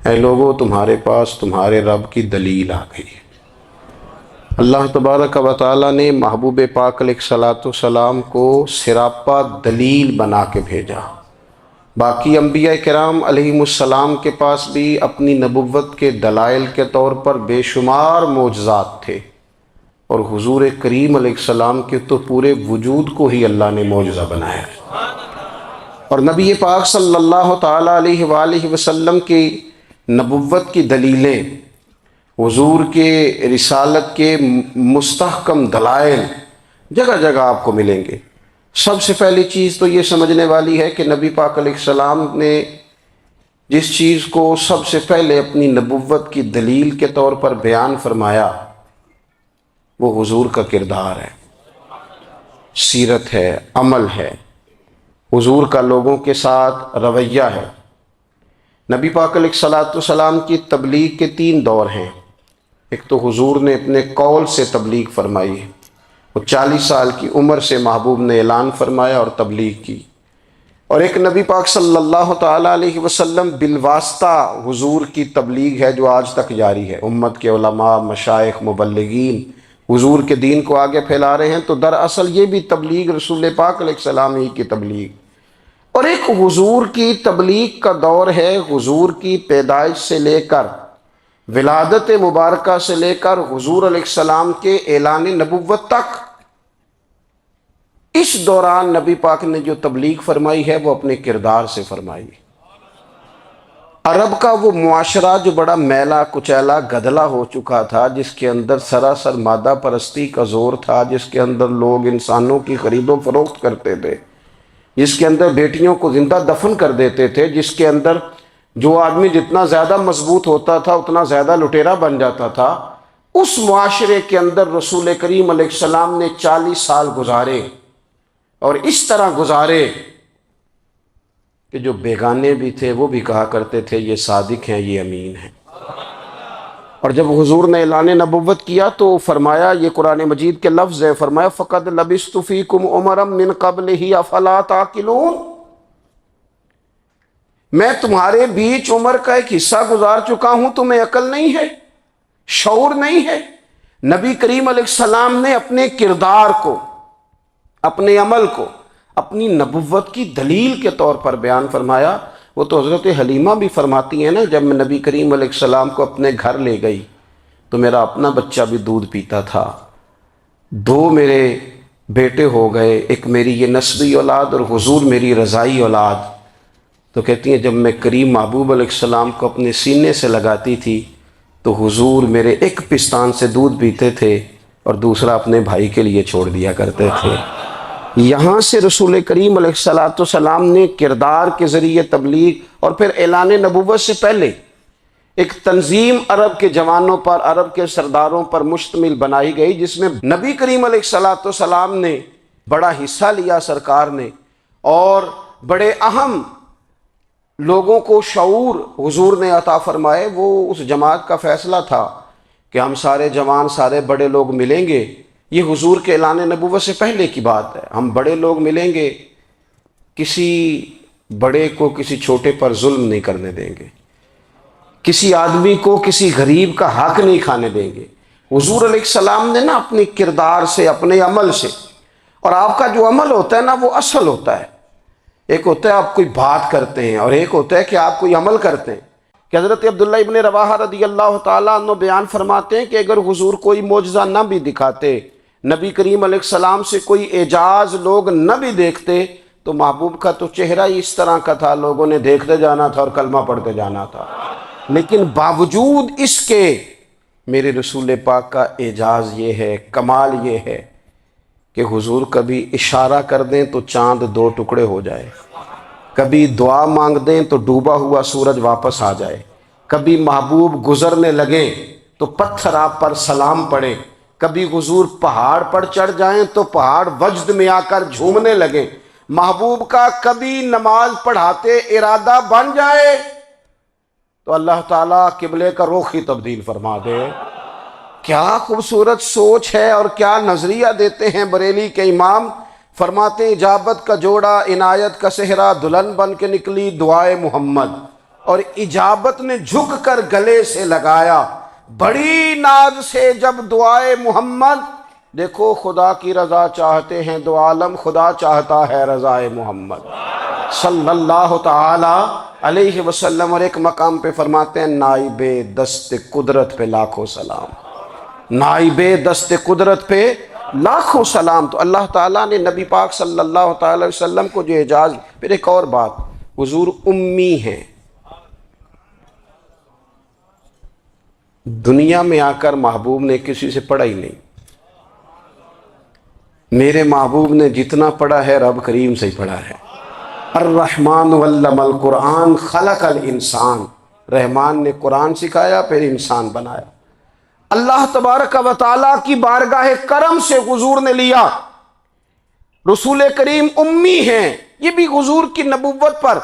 اے لوگو تمہارے پاس تمہارے رب کی دلیل آ گئی۔ اللہ تبارک و تعالیٰ نے محبوب پاک علیہ الصلوۃ والسلام کو سراپا دلیل بنا کے بھیجا۔ باقی انبیاء کرام علیہم السلام کے پاس بھی اپنی نبوت کے دلائل کے طور پر بے شمار معجزات تھے، اور حضور کریم علیہ السلام کے تو پورے وجود کو ہی اللہ نے معجزہ بنایا، اور نبی پاک صلی اللہ تعالیٰ علیہ وآلہ وسلم کی نبوت کی دلیلیں، حضور کے رسالت کے مستحکم دلائل جگہ جگہ آپ کو ملیں گے۔ سب سے پہلی چیز تو یہ سمجھنے والی ہے کہ نبی پاک علیہ السلام نے جس چیز کو سب سے پہلے اپنی نبوت کی دلیل کے طور پر بیان فرمایا وہ حضور کا کردار ہے، سیرت ہے، عمل ہے، حضور کا لوگوں کے ساتھ رویہ ہے۔ نبی پاک علیہ الصلوۃ والسلام کی تبلیغ کے 3 دور ہیں۔ ایک تو حضور نے اپنے قول سے تبلیغ فرمائی، وہ 40 سال کی عمر سے محبوب نے اعلان فرمایا اور تبلیغ کی، اور ایک نبی پاک صلی اللہ تعالیٰ علیہ وسلم بالواسطہ حضور کی تبلیغ ہے جو آج تک جاری ہے۔ امت کے علماء، مشائخ، مبلغین حضور کے دین کو آگے پھیلا رہے ہیں، تو دراصل یہ بھی تبلیغ رسول پاک علیہ السلام ہی کی تبلیغ۔ اور ایک حضور کی تبلیغ کا دور ہے، حضور کی پیدائش سے لے کر ولادت مبارکہ سے لے کر حضور علیہ السلام کے اعلان نبوت تک۔ اس دوران نبی پاک نے جو تبلیغ فرمائی ہے وہ اپنے کردار سے فرمائی۔ عرب کا وہ معاشرہ جو بڑا میلا کچیلا گدلا ہو چکا تھا، جس کے اندر سراسر مادہ پرستی کا زور تھا، جس کے اندر لوگ انسانوں کی خرید و فروخت کرتے تھے، جس کے اندر بیٹیوں کو زندہ دفن کر دیتے تھے، جس کے اندر جو آدمی جتنا زیادہ مضبوط ہوتا تھا اتنا زیادہ لٹیرا بن جاتا تھا، اس معاشرے کے اندر رسول کریم علیہ السلام نے 40 سال گزارے، اور اس طرح گزارے کہ جو بیگانے بھی تھے وہ بھی کہا کرتے تھے یہ صادق ہیں، یہ امین ہیں۔ اور جب حضور نے اعلان نبوت کیا تو فرمایا، یہ قرآن مجید کے لفظ ہے، فرمایا فَقَدْ لَبِثْتُ فِيكُمْ عُمَرًا مِّن قَبْلِهِ أَفَلَا تَعْقِلُونَ، میں تمہارے بیچ عمر کا ایک حصہ گزار چکا ہوں، تمہیں عقل نہیں ہے، شعور نہیں ہے۔ نبی کریم علیہ السلام نے اپنے کردار کو، اپنے عمل کو اپنی نبوت کی دلیل کے طور پر بیان فرمایا۔ وہ تو حضرت حلیمہ بھی فرماتی ہیں نا، جب میں نبی کریم علیہ السلام کو اپنے گھر لے گئی تو میرا اپنا بچہ بھی دودھ پیتا تھا، 2 میرے بیٹے ہو گئے، ایک میری یہ نسبی اولاد اور حضور میری رضائی اولاد۔ تو کہتی ہیں جب میں کریم محبوب علیہ السلام کو اپنے سینے سے لگاتی تھی تو حضور میرے ایک پستان سے دودھ پیتے تھے اور دوسرا اپنے بھائی کے لیے چھوڑ دیا کرتے تھے۔ یہاں سے رسول کریم علیہ الصلوۃ والسلام نے کردار کے ذریعے تبلیغ، اور پھر اعلان نبوت سے پہلے ایک تنظیم عرب کے جوانوں پر، عرب کے سرداروں پر مشتمل بنائی گئی، جس میں نبی کریم علیہ الصلوۃ والسلام نے بڑا حصہ لیا سرکار نے، اور بڑے اہم لوگوں کو شعور حضور نے عطا فرمائے۔ وہ اس جماعت کا فیصلہ تھا کہ ہم سارے جوان، سارے بڑے لوگ ملیں گے، یہ حضور کے اعلان نبوت سے پہلے کی بات ہے، ہم بڑے لوگ ملیں گے، کسی بڑے کو کسی چھوٹے پر ظلم نہیں کرنے دیں گے، کسی آدمی کو کسی غریب کا حق نہیں کھانے دیں گے۔ حضور علیہ السلام نے نا اپنے کردار سے، اپنے عمل سے، اور آپ کا جو عمل ہوتا ہے نا وہ اصل ہوتا ہے، ایک ہوتا ہے آپ کوئی بات کرتے ہیں اور ایک ہوتا ہے کہ آپ کوئی عمل کرتے ہیں۔ کہ حضرت عبداللہ ابن رواحہ رضی اللہ تعالیٰ عنہ بیان فرماتے ہیں کہ اگر حضور کوئی معجزہ نہ بھی دکھاتے، نبی کریم علیہ السلام سے کوئی اعجاز لوگ نہ بھی دیکھتے، تو محبوب کا تو چہرہ ہی اس طرح کا تھا، لوگوں نے دیکھتے جانا تھا اور کلمہ پڑھتے جانا تھا۔ لیکن باوجود اس کے میرے رسول پاک کا اعجاز یہ ہے، کمال یہ ہے کہ حضور کبھی اشارہ کر دیں تو چاند 2 ٹکڑے ہو جائے، کبھی دعا مانگ دیں تو ڈوبا ہوا سورج واپس آ جائے، کبھی محبوب گزرنے لگیں تو پتھر آپ پر سلام پڑے، کبھی حضور پہاڑ پر چڑھ جائیں تو پہاڑ وجد میں آ کر جھومنے لگیں، محبوب کا کبھی نماز پڑھاتے ارادہ بن جائے تو اللہ تعالیٰ قبلے کا رخ ہی تبدیل فرما دے۔ کیا خوبصورت سوچ ہے اور کیا نظریہ دیتے ہیں بریلی کے امام۔ فرماتے ہیں اجابت کا جوڑا عنایت کا صحرا، دلہن بن کے نکلی دعائے محمد، اور اجابت نے جھک کر گلے سے لگایا، بڑی ناز سے جب دعائے محمد، دیکھو خدا کی رضا چاہتے ہیں دو عالم، خدا چاہتا ہے رضائے محمد صلی اللہ تعالی علیہ وسلم۔ اور ایک مقام پہ فرماتے ہیں نائب دست قدرت پہ لاکھوں سلام، نائب دست قدرت پہ لاکھوں سلام۔ تو اللہ تعالیٰ نے نبی پاک صلی اللہ تعالی علیہ وسلم کو جو اعجاز۔ پھر ایک اور بات، حضور امی ہیں، دنیا میں آ کر محبوب نے کسی سے پڑھا ہی نہیں، میرے محبوب نے جتنا پڑھا ہے رب کریم سے ہی پڑھا ہے۔ الرحمن علم القرآن خلق الانسان، رحمان نے قرآن سکھایا پھر انسان بنایا۔ اللہ تبارک و تعالیٰ کی بارگاہ کرم سے حضور نے لیا، رسول کریم امی ہیں، یہ بھی حضور کی نبوت پر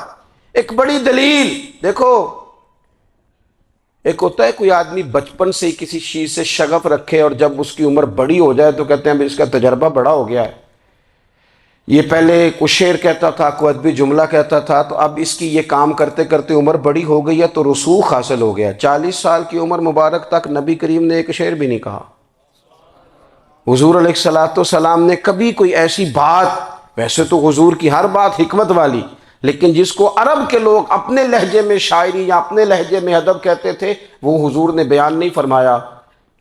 ایک بڑی دلیل۔ دیکھو ایک ہوتا ہے کوئی آدمی بچپن سے ہی کسی چیز سے شغف رکھے اور جب اس کی عمر بڑی ہو جائے تو کہتے ہیں اس کا تجربہ بڑا ہو گیا ہے، یہ پہلے کوئی شعر کہتا تھا، کوئی ادبی جملہ کہتا تھا، تو اب اس کی یہ کام کرتے کرتے عمر بڑی ہو گئی ہے تو رسوخ حاصل ہو گیا۔ 40 سال کی عمر مبارک تک نبی کریم نے ایک شعر بھی نہیں کہا، حضور علیہ السلام نے کبھی کوئی ایسی بات، ویسے تو حضور کی ہر بات حکمت والی، لیکن جس کو عرب کے لوگ اپنے لہجے میں شاعری یا اپنے لہجے میں ادب کہتے تھے وہ حضور نے بیان نہیں فرمایا۔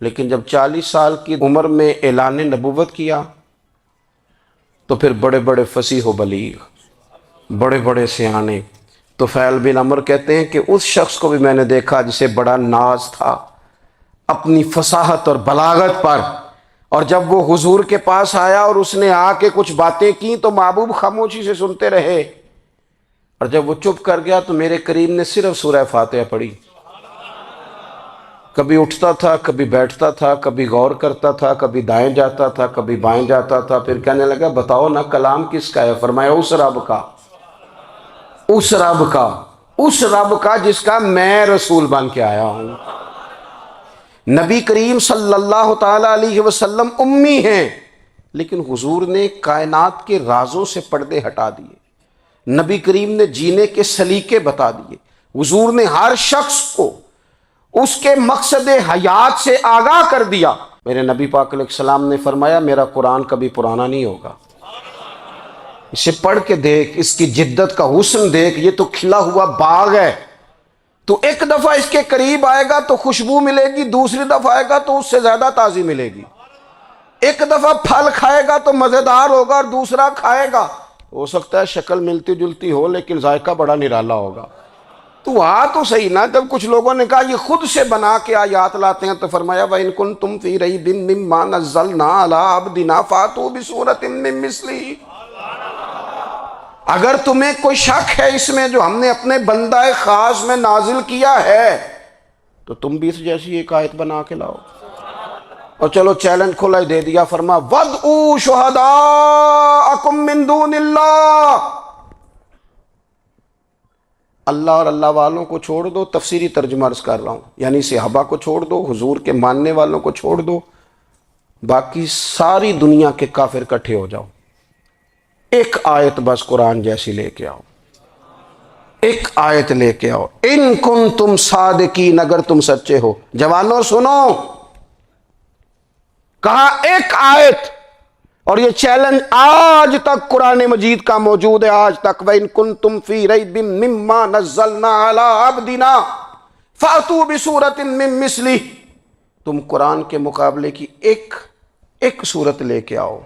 لیکن جب 40 سال کی عمر میں اعلان نبوت کیا تو پھر بڑے بڑے فصیح و بلیغ، بڑے بڑے سیانے طفیل بن عمرو کہتے ہیں کہ اس شخص کو بھی میں نے دیکھا جسے بڑا ناز تھا اپنی فصاحت اور بلاغت پر، اور جب وہ حضور کے پاس آیا اور اس نے آ کے کچھ باتیں کی تو محبوب خاموشی سے سنتے رہے، اور جب وہ چپ کر گیا تو میرے کریم نے صرف سورہ فاتحہ پڑھی۔ کبھی اٹھتا تھا، کبھی بیٹھتا تھا، کبھی غور کرتا تھا، کبھی دائیں جاتا تھا، کبھی بائیں جاتا تھا، پھر کہنے لگا بتاؤ نا کلام کس کا ہے؟ فرمایا اس رب کا، اس رب کا، اس رب کا جس کا میں رسول بن کے آیا ہوں۔ نبی کریم صلی اللہ تعالی علیہ وسلم امی ہیں، لیکن حضور نے کائنات کے رازوں سے پردے ہٹا دیے، نبی کریم نے جینے کے سلیقے بتا دیے، حضور نے ہر شخص کو اس کے مقصد حیات سے آگاہ کر دیا۔ میرے نبی پاک علیہ السلام نے فرمایا میرا قرآن کبھی پرانا نہیں ہوگا، اسے پڑھ کے دیکھ، اس کی جدت کا حسن دیکھ، یہ تو کھلا ہوا باغ ہے، تو ایک دفعہ اس کے قریب آئے گا تو خوشبو ملے گی، دوسری دفعہ آئے گا تو اس سے زیادہ تازی ملے گی، ایک دفعہ پھل کھائے گا تو مزیدار ہوگا اور دوسرا کھائے گا ہو سکتا ہے شکل ملتی جلتی ہو لیکن ذائقہ بڑا نرالا ہوگا۔ تو تو صحیح نا، جب کچھ لوگوں نے کہا یہ خود سے بنا کے آیات لاتے ہیں تو فرمایا وَإِن كُنتُمْ فِي رَيْبٍ مِّمَّا نَزَّلْنَا عَلَىٰ عَبْدِنَا فَأْتُوا بِسُورَةٍ مِّن مِّثْلِهِ، اگر تمہیں کوئی شک ہے اس میں جو ہم نے اپنے بندہ خاص میں نازل کیا ہے تو تم بھی اس جیسی ایک آیت بنا کے لاؤ۔ اور چلو چیلنج کھلا ہی دے دیا، فرما وَادْعُوا شُهَدَاءَكُم مِّن دُونِ اللَّهِ، اللہ اور اللہ والوں کو چھوڑ دو، تفسیری ترجمہ عرض کر رہا ہوں، یعنی صحابہ کو چھوڑ دو، حضور کے ماننے والوں کو چھوڑ دو، باقی ساری دنیا کے کافر اکٹھے ہو جاؤ، ایک آیت بس قرآن جیسی لے کے آؤ، ایک آیت لے کے آؤ، ان کنتم صادقین، اگر تم سچے ہو۔ جوانوں سنو، کہا ایک آیت، اور یہ چیلنج آج تک قرآن مجید کا موجود ہے، آج تک وَإِن كُنتُمْ فِي رَيْبٍ مِّمَّا نَزَّلْنَا عَلَىٰ عَبْدِنَا فَأْتُوا بِسُورَةٍ مِّن مِّثْلِهِ، تم قرآن کے مقابلے کی ایک صورت لے کے آؤ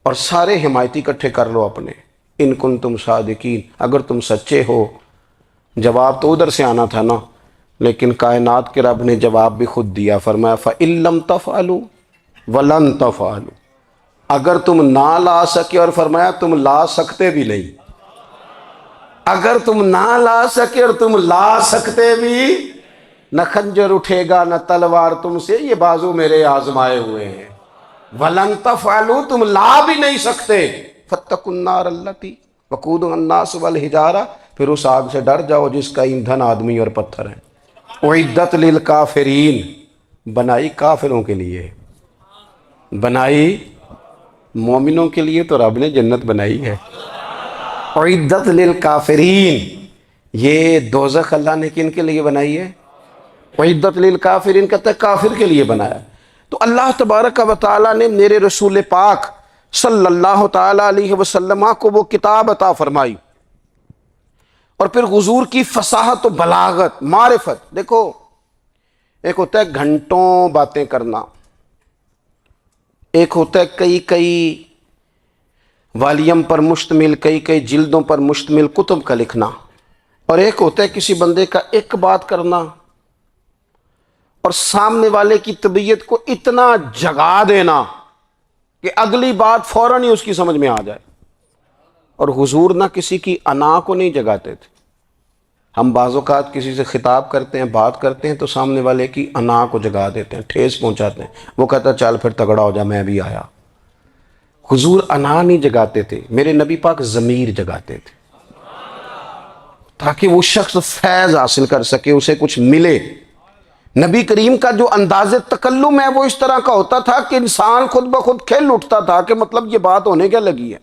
اور سارے حمایتی اکٹھے کر لو اپنے، ان کنتم صادقین، اگر تم سچے ہو۔ جواب تو ادھر سے آنا تھا نا، لیکن کائنات کے رب نے جواب بھی خود دیا، فرمایا فَإِن لَّمْ تَفْعَلُوا وَلَن تَفْعَلُوا، اگر تم نہ لا سکے، اور فرمایا تم لا سکتے بھی نہیں، اگر تم نہ لا سکے اور تم لا سکتے بھی، نہ خنجر اٹھے گا نہ تلوار تم سے، یہ بازو میرے آزمائے ہوئے ہیں۔ وَلَن تَفْعَلُوا، تم لا بھی نہیں سکتے، فَاتَّقُوا النَّارَ الَّتِي وَقُودُهَا النَّاسُ وَالْحِجَارَةُ، پھر اس آگ سے ڈر جاؤ جس کا ایندھن آدمی اور پتھر ہے۔ اُعِدَّتْ لِلْكَافِرِينَ، بنائی کافروں کے لیے، بنائی مومنوں کے لیے تو رب نے جنت بنائی ہے۔ اُعِدَّتْ لِلْكَافِرِينَ، یہ دوزخ اللہ نے کن کے لیے بنائی ہے؟ وعدت للکافرین، کہتا ہے کافر کے لیے بنایا۔ تو اللہ تبارک و تعالیٰ نے میرے رسول پاک صلی اللہ تعالیٰ علیہ وسلم کو وہ کتاب عطا فرمائی، اور پھر حضور کی فصاحت و بلاغت، معرفت۔ دیکھو ایک ہوتا ہے گھنٹوں باتیں کرنا، ایک ہوتا ہے کئی کئی والیم پر مشتمل، کئی کئی جلدوں پر مشتمل کتب کا لکھنا، اور ایک ہوتا ہے کسی بندے کا ایک بات کرنا اور سامنے والے کی طبیعت کو اتنا جگا دینا کہ اگلی بات فوراً ہی اس کی سمجھ میں آ جائے۔ اور حضور نہ کسی کی انا کو نہیں جگاتے تھے۔ ہم بعض اوقات کسی سے خطاب کرتے ہیں، بات کرتے ہیں، تو سامنے والے کی انا کو جگا دیتے ہیں، ٹھیس پہنچاتے ہیں، وہ کہتا ہے چل پھر تگڑا ہو جا، میں بھی آیا۔ حضور انا نہیں جگاتے تھے، میرے نبی پاک ضمیر جگاتے تھے، تاکہ وہ شخص فیض حاصل کر سکے، اسے کچھ ملے۔ نبی کریم کا جو انداز تکلم ہے وہ اس طرح کا ہوتا تھا کہ انسان خود بخود کھل اٹھتا تھا کہ مطلب یہ بات ہونے کیا لگی ہے۔